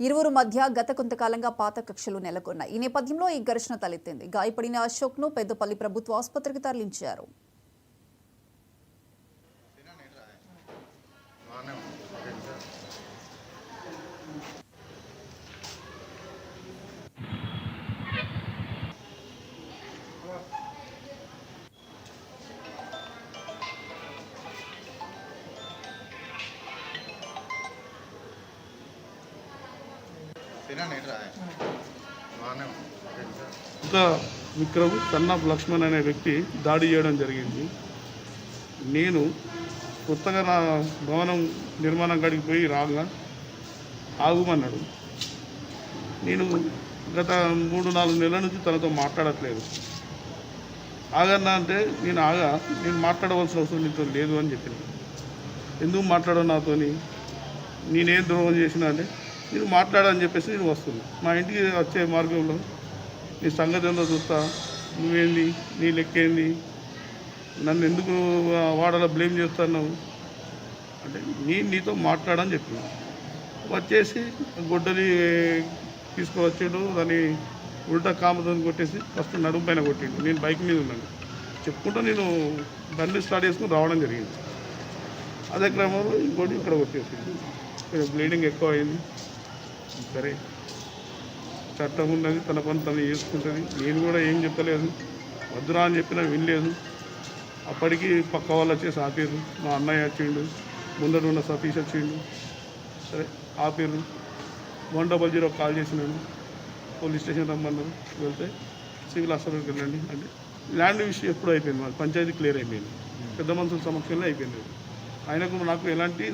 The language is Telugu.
ఇరువురు మధ్య గత కొంతకాలంగా పాత కక్షలు నెలకొన్నాయి. ఈ నేపథ్యంలో ఈ ఘర్షణ తలెత్తింది. గాయపడిన అశోక్ ను పెద్దపల్లి ప్రభుత్వ ఆసుపత్రికి తరలించారు. ఇంకా విక్రమ్ సన్నాఫ్ లక్ష్మణ్ అనే వ్యక్తి దాడి చేయడం జరిగింది. నేను కొత్తగా నా భవనం నిర్మాణం కాడికి పోయి రాగా ఆగుమన్నాడు. నేను గత 3-4 నెలల నుంచి తనతో మాట్లాడట్లేదు. ఆగన్నా అంటే నేను మాట్లాడవలసిన అవసరం నీతో లేదు అని చెప్పిన. ఎందుకు మాట్లాడవు నాతోని, నేనేం ద్రోహం చేసినా అంటే నేను మాట్లాడని చెప్పేసి నేను వస్తున్నా. మా ఇంటికి వచ్చే మార్గంలో నీ సంగతి ఏందో చూస్తా, నువ్వేంది, నీ లెక్కేంది, నన్ను ఎందుకు వాడలా బ్లేమ్ చేస్తున్నావు అంటే నీతో మాట్లాడని చెప్పిన. వచ్చేసి గొడ్డలి తీసుకువచ్చాడు, దాన్ని ఉల్టా కామదని కొట్టేసి ఫస్ట్ నడుము పైన కొట్టిండు. నేను బైక్ మీద ఉన్నాను, చెప్పుకుంటూ నేను బండి స్టార్ట్ చేసుకుని రావడం జరిగింది. అదే క్రమంలో ఇంకోటి ఇక్కడ కొట్టేసింది. బ్లీడింగ్ ఎక్కువ అయింది. సరే, చట్టం ఉన్నది, తన పని తను చేసుకుంటుంది. నేను కూడా ఏం చెప్పలేదు, వద్దురా అని చెప్పినా వినలేదు. అప్పటికి పక్క వాళ్ళు వచ్చేసి ఆపారు. మా అన్నయ్య వచ్చిండు, ముందర ఉన్న సతీష్ వచ్చిండు. సరే ఆపారు. 100 కాల్ చేసినాను, పోలీస్ స్టేషన్ రమ్మన్నారు. వెళ్తే సివిల్ హాస్పిటల్కి వెళ్ళండి అంటే ల్యాండ్ విషయం ఎప్పుడు అయిపోయింది, మాకు పంచాయతీ క్లియర్ అయిపోయింది, పెద్ద మనుషుల సమక్షంలో అయిపోయింది. ఆయనకు నాకు ఎలాంటి